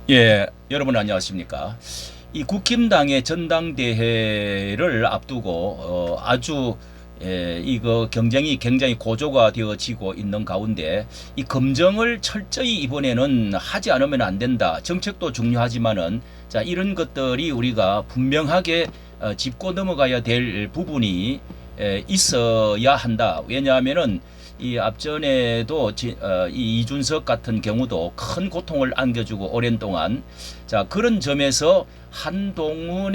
예, 여러분 안녕하십니까. 이 국힘당의 전당대회를 앞두고 아주 이거 경쟁이 굉장히 고조가 되어지고 있는 가운데 이 검증을 철저히 이번에는 하지 않으면 안 된다. 정책도 중요하지만은 자 이런 것들이 우리가 분명하게 짚고 넘어가야 될 부분이 있어야 한다. 왜냐하면은 이 앞전에도 이 이준석 같은 경우도 큰 고통을 안겨주고 오랜 동안 자 그런 점에서 한동훈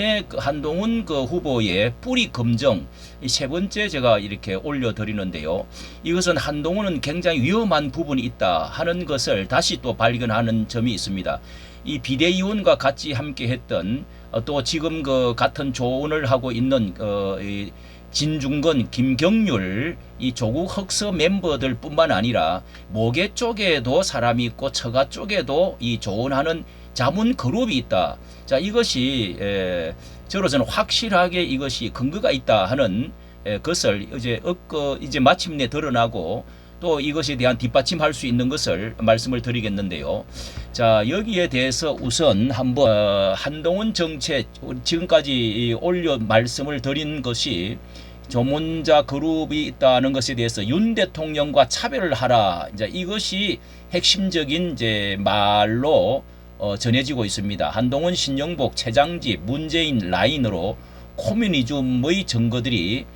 그 후보의 뿌리 검증 세 번째 제가 이렇게 올려드리는데요. 이것은 한동훈은 굉장히 위험한 부분이 있다 하는 것을 다시 또 발견하는 점이 있습니다. 이 비대위원과 같이 함께했던 또 지금 그 같은 조언을 하고 있는 이 진중권, 김경률 이 조국 흑서 멤버들 뿐만 아니라 모계 쪽에도 사람이 있고 처가 쪽에도 이 조언하는 자문 그룹이 있다. 자 이것이 저로서는 확실하게 이것이 근거가 있다 하는 것을 이제 마침내 드러나고 또 이것에 대한 뒷받침할 수 있는 것을 말씀을 드리겠는데요. 자 여기에 대해서 우선 한번 한동훈 정책 지금까지 올려 말씀을 드린 것이 조문자 그룹이 있다는 것에 대해서 윤 대통령과 차별을 하라. 이제 이것이 핵심적인 이제 말로 전해지고 있습니다. 한동훈, 신영복, 최장집, 문재인 라인으로 코뮤니즘의 증거들이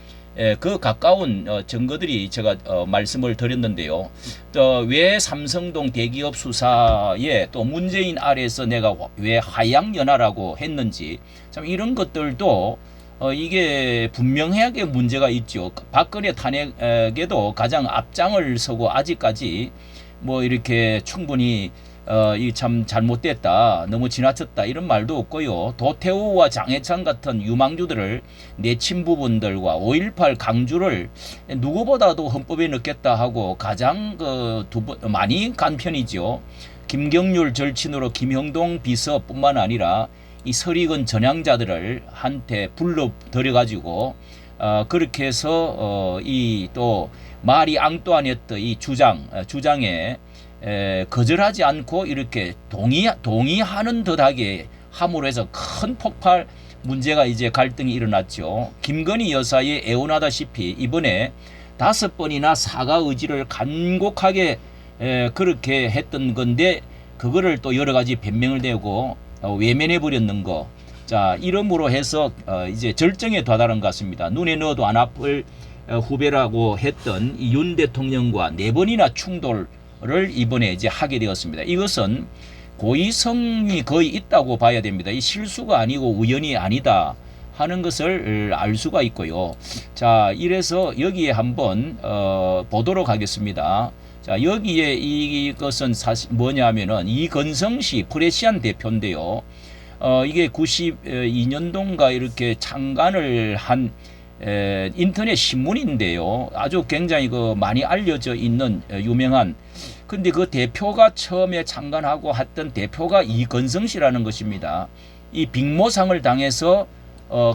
그 가까운 증거들이 제가 말씀을 드렸는데요. 또 왜 삼성동 대기업 수사에 또 문재인 아래에서 내가 왜 하양연화라고 했는지 참 이런 것들도 이게 분명하게 문제가 있죠. 박근혜 탄핵에도 가장 앞장을 서고 아직까지 뭐 이렇게 충분히 이 참 잘못됐다, 너무 지나쳤다 이런 말도 없고요. 도태우와 장해찬 같은 유망주들을 내친 부분들과 5.18 강주를 누구보다도 헌법에 넣겠다 하고 가장 많이 간 편이죠. 김경률 절친으로 김형동 비서뿐만 아니라 이 설익은 전향자들을 한테 불러들여 가지고 그렇게 해서 이 또 마리 앙뚜아네트 이 주장에 거절하지 않고 이렇게 동의하는 듯하게 함으로 해서 큰 폭발 문제가 이제 갈등이 일어났죠. 김건희 여사의 애원하다시피 이번에 5번이나 사과 의지를 간곡하게 그렇게 했던 건데 그거를 또 여러 가지 변명을 대고 외면해 버렸는 거. 자 이러므로 해서 이제 절정에 다다른 것 같습니다. 눈에 넣어도 안 아플 후배라고 했던 이 윤 대통령과 4번이나 충돌을 이번에 이제 하게 되었습니다. 이것은 고의성이 거의 있다고 봐야 됩니다. 이 실수가 아니고 우연이 아니다 하는 것을 알 수가 있고요. 자 이래서 여기에 한번 보도록 하겠습니다. 자 여기에 이것은 사실 뭐냐면은 이건성씨 프레시안 대표인데요. 이게 92년도인가 이렇게 창간을 한 인터넷 신문인데요. 아주 굉장히 많이 알려져 있는 유명한 근데 그 대표가 처음에 창간하고 했던 대표가 이건성 씨라는 것입니다. 이 빅모상을 당해서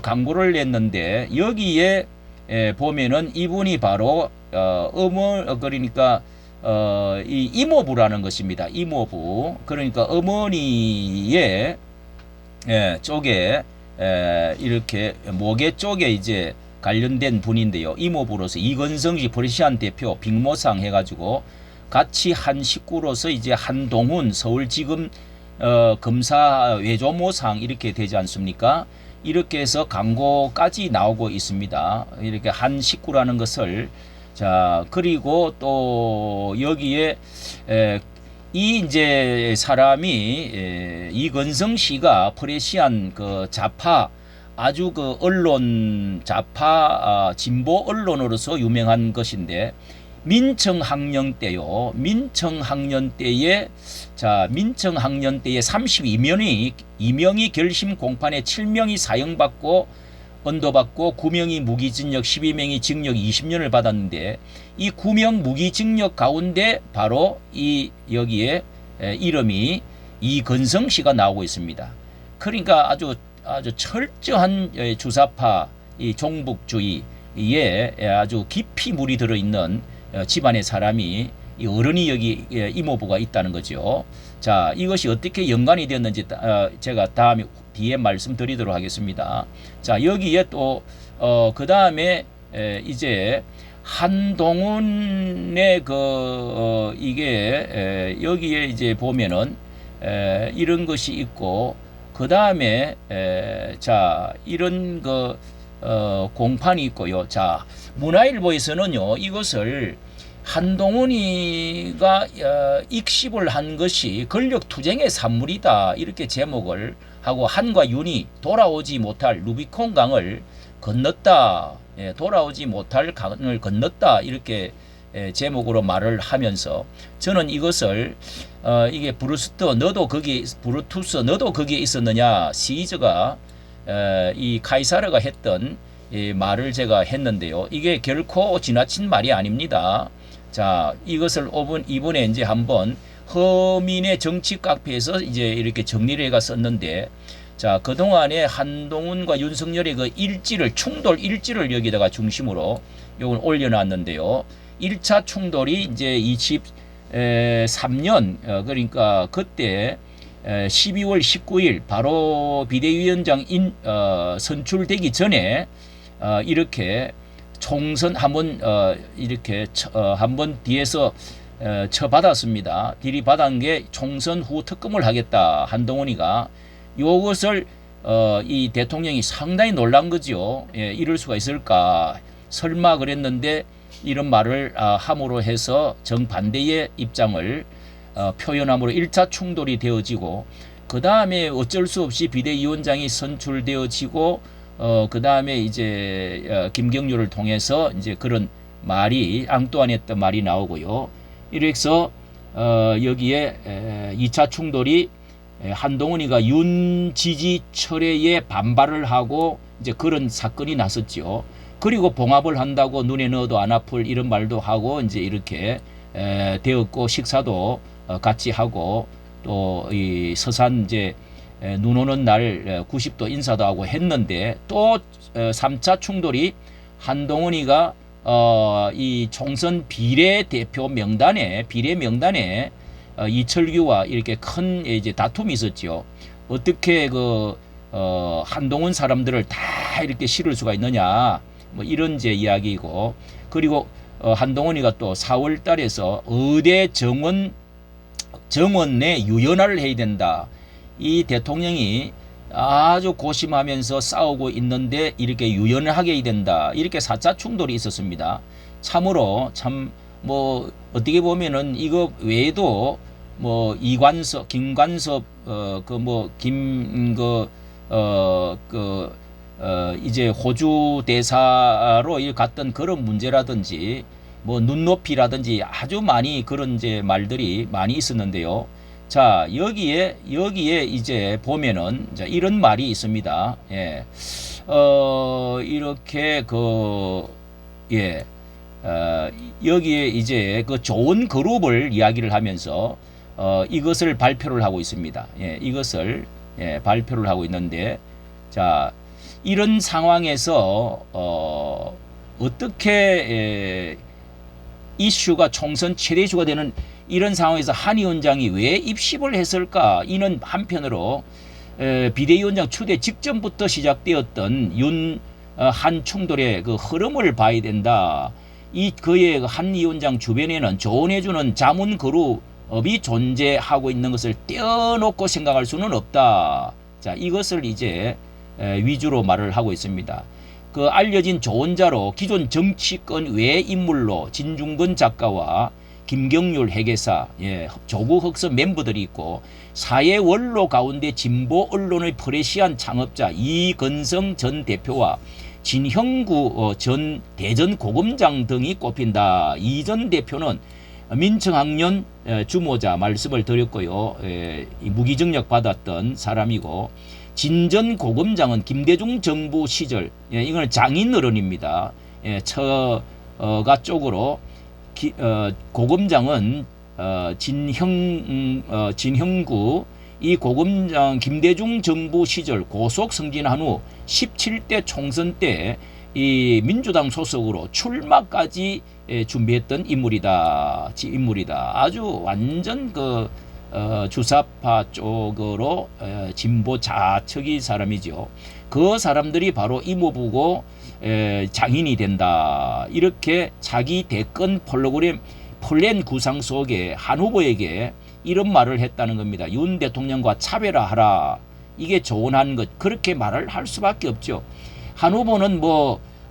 광고를 냈는데 여기에 보면은 이분이 바로 그러니까 이 이모부라는 것입니다. 이모부 그러니까 어머니의 쪽에 이렇게 모계 쪽에 이제 관련된 분인데요. 이모부로서 이건성 씨 프레시안 대표 빅모상 해가지고 같이 한 식구로서 이제 한동훈 서울지검 검사 외조모상 이렇게 되지 않습니까? 이렇게 해서 광고까지 나오고 있습니다. 이렇게 한 식구라는 것을 자 그리고 또 여기에 이 이제 사람이 이건성 씨가 프레시안 그 좌파 아주 그 언론 좌파 진보 언론으로서 유명한 것인데 민청학령 때요. 민청학령 때에 32명이 결심 공판에 7명이 사형받고 언도받고 9명이 무기징역 12명이 징역 20년을 받았는데 이 9명 무기징역 가운데 바로 이 여기에 이름이 이건성 씨가 나오고 있습니다. 그러니까 아주 철저한 주사파 이 종북주의에 아주 깊이 물이 들어 있는 집안의 사람이 이 어른이 여기 이모부가 있다는 거죠. 자, 이것이 어떻게 연관이 되었는지 제가 뒤에 말씀드리도록 하겠습니다. 자, 여기에 또 그 다음에 이제 한동훈의 이게 여기에 이제 보면은 이런 것이 있고, 그 다음에 자, 이런 공판이 있고요. 자, 문화일보에서는요, 이것을 한동훈이가 익십을 한 것이 권력투쟁의 산물이다, 이렇게 제목을 하고, 한과 윤이 돌아오지 못할 루비콘 강을 건넜다, 돌아오지 못할 강을 건넜다, 이렇게 제목으로 말을 하면서, 저는 이것을 이게 브루투스 너도 거기에 있었느냐, 시저가 이 카이사르가 했던 이 말을 제가 했는데요. 이게 결코 지나친 말이 아닙니다. 자, 이것을 이번에 이제 한번 허민의 정치 카페에서 이제 이렇게 정리를 해가 썼는데, 자, 그동안에 한동훈과 윤석열의 충돌 일지를 여기다가 중심으로 요걸 올려놨는데요. 1차 충돌이 이제 23년, 그러니까 그때 12월 19일 바로 비대위원장 선출되기 전에 이렇게 총선 한번 이렇게 한번 뒤에서 쳐받았습니다. 들이받은 게 총선 후 특검을 하겠다, 한동훈이가. 이것을 이 대통령이 상당히 놀란 거죠. 예, 이럴 수가 있을까, 설마 그랬는데, 이런 말을 함으로 해서 정반대의 입장을 표현함으로 1차 충돌이 되어지고, 그 다음에 어쩔 수 없이 비대위원장이 선출되어지고, 그 다음에 이제 김경률을 통해서 이제 그런 말이, 앙뚜안했던 말이 나오고요. 이래서 여기에 2차 충돌이 한동훈이가 윤 지지 철회에 반발을 하고 이제 그런 사건이 났었죠. 그리고 봉합을 한다고 눈에 넣어도 안 아플 이런 말도 하고 이제 이렇게 되었고, 식사도 같이 하고, 또 이 서산 이제 눈 오는 날 90도 인사도 하고 했는데, 또 3차 충돌이 한동훈이가 이 총선 비례 명단에 이철규와 이렇게 큰 이제 다툼이 있었죠. 어떻게 한동훈 사람들을 다 이렇게 실을 수가 있느냐, 뭐 이런 제 이야기이고, 그리고 한동훈이가 또 4월 달에서 의대 정원 내 유연화를 해야 된다. 이 대통령이 아주 고심하면서 싸우고 있는데 이렇게 유연하게 해야 된다, 이렇게 4차 충돌이 있었습니다. 참으로 뭐 어떻게 보면은 이거 외에도 뭐 김관섭 이제 호주 대사로 갔던 그런 문제라든지, 뭐 눈높이라든지 아주 많이 그런 이제 말들이 많이 있었는데요. 자, 여기에 이제 보면은 이런 말이 있습니다. 예. 이렇게 여기에 이제 좋은 그룹을 이야기를 하면서 이것을 발표를 하고 있습니다. 예, 이것을 발표를 하고 있는데, 자, 이런 상황에서 어떻게 이슈가 총선 최대 이슈가 되는 이런 상황에서 한 위원장이 왜 입십을 했을까? 이는 한편으로 비대위원장 추대 직전부터 시작되었던 한 충돌의 그 흐름을 봐야 된다. 그의 한 위원장 주변에는 조언해주는 자문 그룹이 존재하고 있는 것을 떼어놓고 생각할 수는 없다. 자, 이것을 이제 위주로 말을 하고 있습니다. 알려진 조언자로 기존 정치권 외 인물로 진중권 작가와 김경률 회계사, 조국 흑서 멤버들이 있고, 사회 원로 가운데 진보 언론의 프레시안 창업자 이건성 전 대표와 진형구 전 대전 고검장 등이 꼽힌다. 이 전 대표는 민청학년 주모자 말씀을 드렸고요. 무기징역 받았던 사람이고, 진 전 고검장은 김대중 정부 시절, 이거는 장인 어른입니다. 처가 쪽으로 고검장은 진형구, 이 고검장 김대중 정부 시절 고속 승진한 후 17대 총선 때 이 민주당 소속으로 출마까지 준비했던 인물이다. 아주 완전 주사파 쪽으로 진보 좌측의 사람이죠. 그 사람들이 바로 이모부고 장인이 된다. 이렇게 자기 대권 프로그램 플랜 구상 속에 한 후보에게 이런 말을 했다는 겁니다. 윤 대통령과 차별화하라. 이게 조언하는 것. 그렇게 말을 할 수밖에 없죠. 한 후보는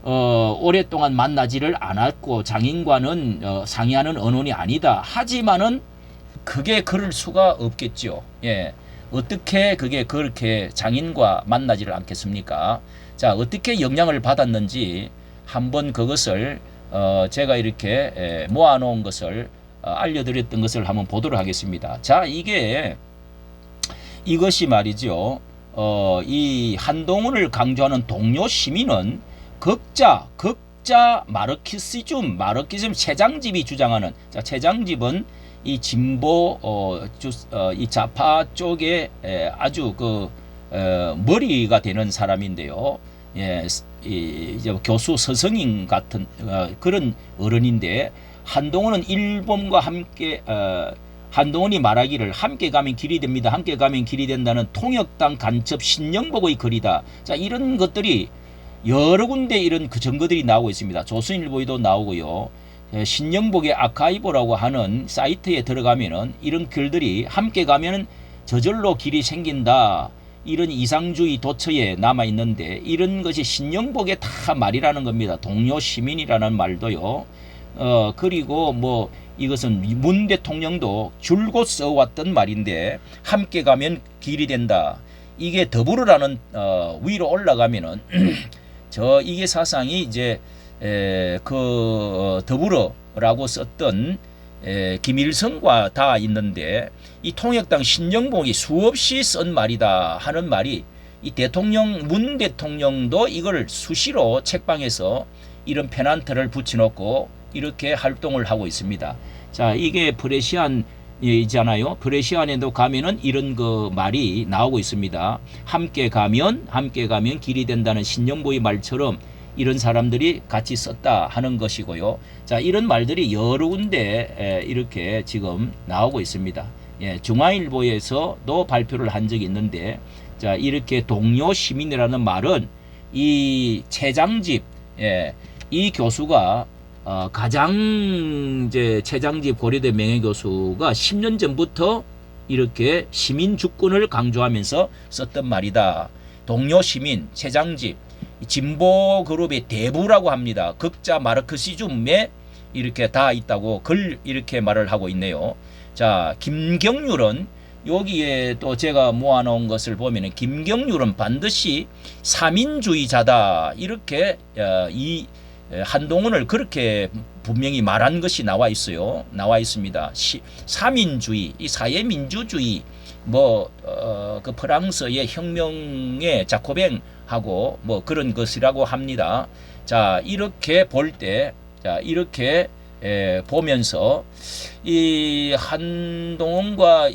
오랫동안 만나지를 않았고 장인과는 상의하는 언론이 아니다. 하지만은 그게 그럴 수가 없겠죠. 예. 어떻게 그게 그렇게 장인과 만나지를 않겠습니까? 자, 어떻게 영향을 받았는지 한번 그것을 제가 이렇게 모아놓은 것을 알려드렸던 것을 한번 보도록 하겠습니다. 자, 이것이 말이죠. 이 한동훈을 강조하는 동료 시민은 극자 마르키즘 최장집이 주장하는, 자, 최장집은 이 진보 이 좌파 쪽에 아주 머리가 되는 사람인데요. 예, 이제 교수 서성인 같은 그런 어른인데, 한동훈은 일본과 함께 한동훈이 말하기를 함께 가면 길이 됩니다. 함께 가면 길이 된다는 통역당 간첩 신영복의 글이다. 자, 이런 것들이 여러 군데 이런 그 증거들이 나오고 있습니다. 조선일보에도 나오고요. 신영복의 아카이브라고 하는 사이트에 들어가면은 이런 글들이 함께 가면 저절로 길이 생긴다. 이런 이상주의 도처에 남아 있는데, 이런 것이 신영복의 다 말이라는 겁니다. 동료 시민이라는 말도요. 그리고 이것은 문 대통령도 줄곧 써왔던 말인데, 함께 가면 길이 된다. 이게 더불어라는 위로 올라가면은 이게 사상이 이제 더불어라고 썼던 김일성과 다 있는데, 이 통역당 신영복이 수없이 쓴 말이다 하는 말이, 이 문 대통령도 이걸 수시로 책방에서 이런 페난트를 붙여놓고 이렇게 활동을 하고 있습니다. 자, 이게 프레시안이잖아요. 프레시안에도 가면은 이런 말이 나오고 있습니다. 함께 가면 길이 된다는 신영복의 말처럼 이런 사람들이 같이 썼다 하는 것이고요. 자, 이런 말들이 여러 군데 이렇게 지금 나오고 있습니다. 예, 중앙일보에서도 발표를 한 적이 있는데, 자, 이렇게 동료 시민이라는 말은 이 최장집, 이 교수가 가장 이제 최장집 고려대 명예교수가 10년 전부터 이렇게 시민 주권을 강조하면서 썼던 말이다. 동료 시민, 최장집, 진보 그룹의 대부라고 합니다. 극자 마르크시즘에 이렇게 다 있다고 이렇게 말을 하고 있네요. 자, 김경률은 여기에 또 제가 모아놓은 것을 보면은, 김경률은 반드시 사민주의자다. 이렇게 이 한동훈을 그렇게 분명히 말한 것이 나와 있어요. 나와 있습니다. 사민주의, 이 사회민주주의, 그 프랑스의 혁명의 자코뱅하고 그런 것이라고 합니다. 자, 이렇게 볼 때, 이렇게 보면서 이 한동훈과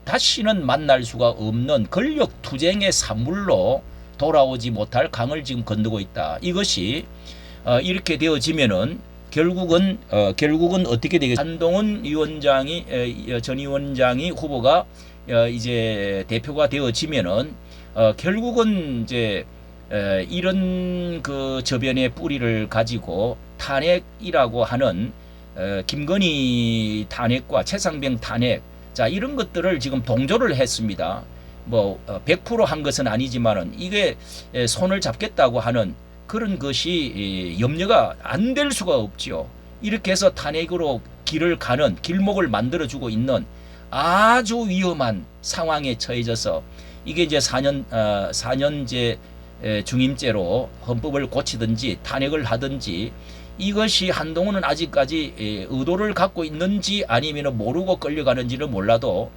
다시는 만날 수가 없는 권력 투쟁의 산물로 돌아오지 못할 강을 지금 건너고 있다. 이것이 이렇게 되어지면은 결국은 어떻게 되겠습니까? 한동훈 전 위원장이 후보가 이제 대표가 되어지면은 결국은 이제 이런 저변의 뿌리를 가지고 탄핵이라고 하는 김건희 탄핵과 최상병 탄핵, 자, 이런 것들을 지금 동조를 했습니다. 100%한 것은 아니지만은 이게 손을 잡겠다고 하는 그런 것이 염려가 안 될 수가 없죠. 이렇게 해서 탄핵으로 길목을 만들어주고 있는 아주 위험한 상황에 처해져서, 이게 이제 4년제 중임제로 헌법을 고치든지 탄핵을 하든지, 이것이 한동훈은 아직까지 의도를 갖고 있는지 아니면 모르고 끌려가는지는 몰라도,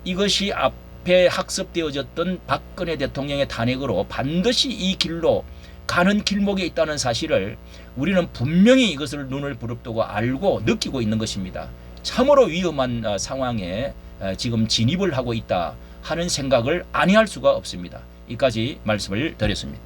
이것이 앞에 학습되어졌던 박근혜 대통령의 탄핵으로 반드시 이 길로 가는 길목에 있다는 사실을 우리는 분명히 이것을 눈을 부릅뜨고 알고 느끼고 있는 것입니다. 참으로 위험한 상황에 지금 진입을 하고 있다 하는 생각을 아니할 수가 없습니다. 이까지 말씀을 드렸습니다.